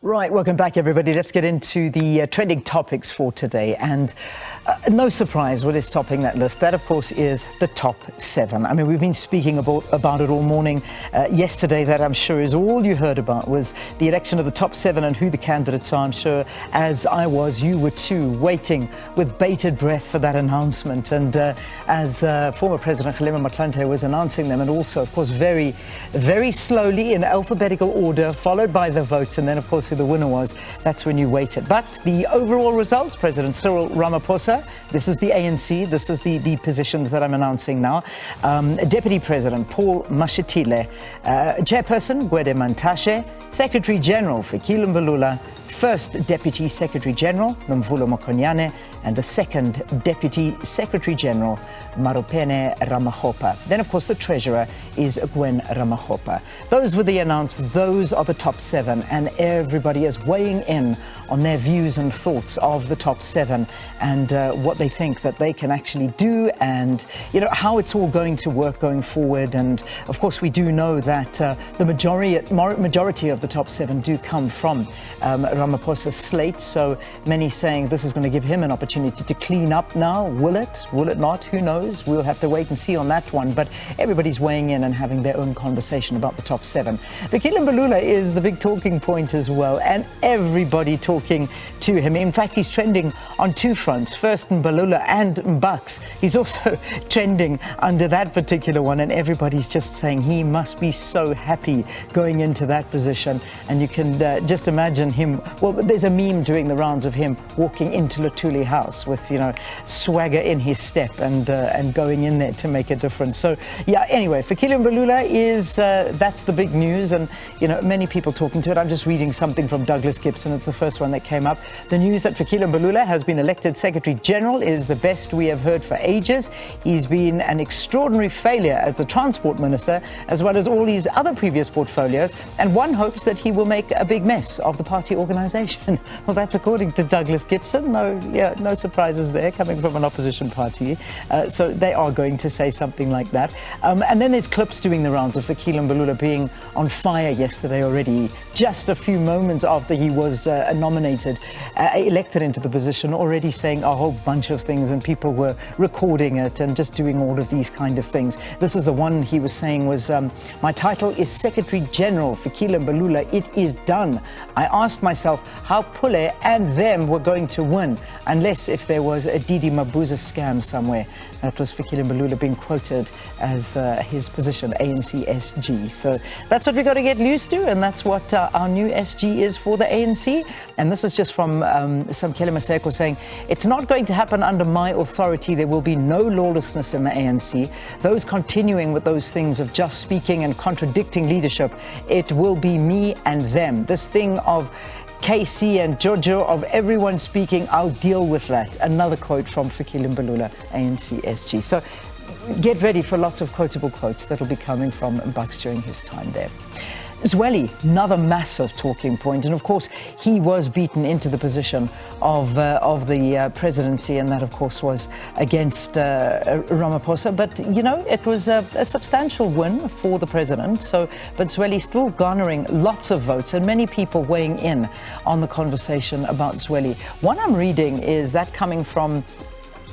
Right, welcome back, everybody. Let's get into the trending topics for today. And no surprise what is topping that list. That, of course, is the top 7. I mean, we've been speaking about it all morning. Yesterday, that I'm sure is all you heard about was the election of the top 7 and who the candidates are. I'm sure, as I was, you were too, waiting with bated breath for that announcement. And as former President Fikile Mbalula was announcing them, and also, of course, very, very slowly in alphabetical order, followed by the votes, and then, of course, who the winner was, that's when you waited. But the overall results, President Cyril Ramaphosa, this is the ANC, this is the positions that I'm announcing now. Deputy President Paul Mashatile, Chairperson Gwede Mantashe, Secretary General Fikile Mbalula, First Deputy Secretary General Nomvulo Mokonyane, and the Second Deputy Secretary General Marupene Ramahopa. Then, of course, the Treasurer is Gwen Ramahopa. Those were the announced, those are the top 7, and everybody is weighing in on their views and thoughts of the top 7 and what they think that they can actually do, and how it's all going to work going forward. And of course, we do know that the majority of the top 7 do come from Ramaphosa's slate. So many saying this is going to give him an opportunity to clean up now. Will it? Will it not? Who knows? We'll have to wait and see on that one. But everybody's weighing in and having their own conversation about the top 7. Fikile Mbalula is the big talking point as well, and everybody talking to him. In fact, he's trending on 2 fronts. First, Mbalula and Mbaks. He's also trending under that particular one, and everybody's just saying he must be so happy going into that position. And you can just imagine him. Well, there's a meme doing the rounds of him walking into Lutuli House with, swagger in his step and going in there to make a difference. So, yeah, anyway, Fikile Mbalula is, that's the big news. And, many people talking to it. I'm just reading something from Douglas Gibson. It's the first one that came up. The news that Fikile Mbalula has been elected Secretary General is the best we have heard for ages. He's been an extraordinary failure as the Transport Minister, as well as all his other previous portfolios. And one hopes that he will make a big mess of the party organisation. Well, that's according to Douglas Gibson. No surprises there coming from an opposition party. So they are going to say something like that. And then there's clips doing the rounds of Fikile Mbalula being on fire yesterday already, just a few moments after he was nominated, elected into the position, already saying a whole bunch of things, and people were recording it and just doing all of these kind of things. This is the one he was saying was, my title is Secretary General Fikile Mbalula. It is done. I asked myself how Pule and them were going to win, unless if there was a Didi Mabuza scam somewhere. That was Fikile Mbalula being quoted as his position, ANC SG. So that's what we got to get used to, and that's what our new SG is for the ANC. And this is just from Samkele Maseko saying, it's not going to happen under my authority. There will be no lawlessness in the ANC. Those continuing with those things of just speaking and contradicting leadership, it will be me and them. This thing of KC and Jojo, of everyone speaking, I'll deal with that. Another quote from Fikile Mbalula, ANC SG. So get ready for lots of quotable quotes that will be coming from Mbaks during his time there. Zweli, another massive talking point, and of course he was beaten into the position of the presidency, and that of course was against Ramaphosa. But it was a substantial win for the president. So, but Zweli still garnering lots of votes, and many people weighing in on the conversation about Zweli. One I'm reading is that coming from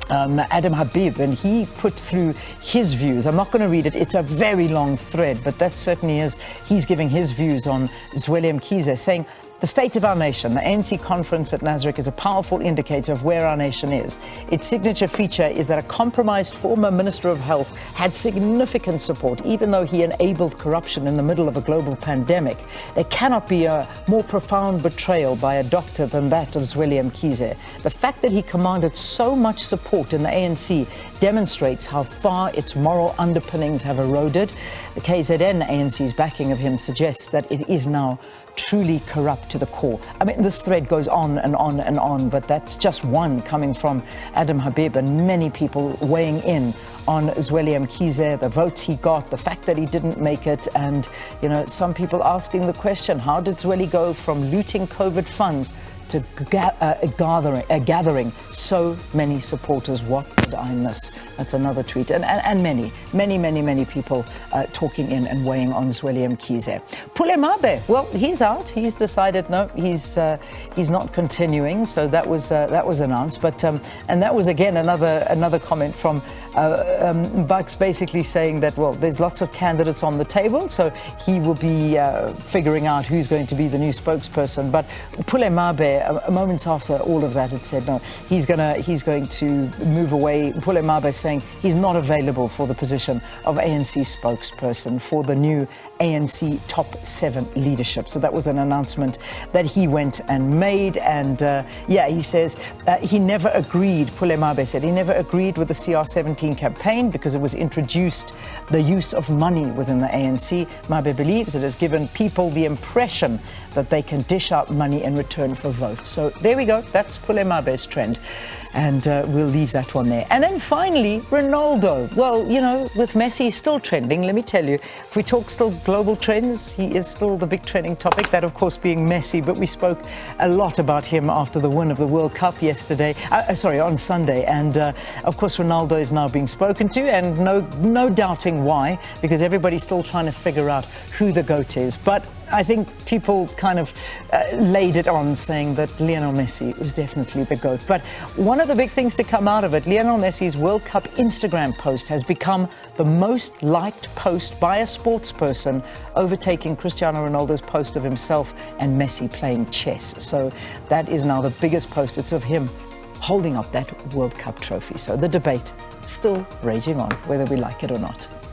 Adam Habib, and he put through his views. I'm not going to read it. It's a very long thread, but that certainly is. He's giving his views on Zweli Mkhize, saying, the state of our nation, the ANC conference at Nasrec, is a powerful indicator of where our nation is. Its signature feature is that a compromised former Minister of Health had significant support, even though he enabled corruption in the middle of a global pandemic. There cannot be a more profound betrayal by a doctor than that of Zweli Mkhize. The fact that he commanded so much support in the ANC demonstrates how far its moral underpinnings have eroded. The KZN ANC's backing of him suggests that it is now truly corrupt to the core. I mean, this thread goes on and on and on, but that's just one coming from Adam Habib, and many people weighing in on Zweli Mkhize, the votes he got, the fact that he didn't make it, and some people asking the question, how did Zweli go from looting COVID funds to gathering so many supporters? What did I miss? That's another tweet. And many people talking in and weighing on Zweli Mkhize. Pule Mabe, well, he's out. He's decided no, he's not continuing. So that was announced. But and that was again another comment from Bucks, basically saying that, well, there's lots of candidates on the table, so he will be figuring out who's going to be the new spokesperson. But Pule Mabe, moments after all of that, it said no, he's going to move away. Pule Mabe saying he's not available for the position of ANC spokesperson for the new ANC top 7 leadership. So that was an announcement that he went and made. And he says he never agreed, Pule Mabe said, he never agreed with the CR17 campaign because it was introduced the use of money within the ANC. Mabe believes it has given people the impression that they can dish out money in return for votes. So there we go. That's Pule Mabe's trend. And we'll leave that one there. And then finally, Ronaldo. Well, you know, with Messi still trending, let me tell you, if we talk still global trends, he is still the big trending topic, that of course being Messi. But we spoke a lot about him after the win of the World Cup on Sunday. And of course, Ronaldo is now being spoken to, and no doubting why, because everybody's still trying to figure out who the GOAT is. But I think people kind of laid it on, saying that Lionel Messi is definitely the GOAT. But one of the big things to come out of it, Lionel Messi's World Cup Instagram post has become the most liked post by a sports person, overtaking Cristiano Ronaldo's post of himself and Messi playing chess. So that is now the biggest post. It's of him holding up that World Cup trophy. So the debate still raging on, whether we like it or not.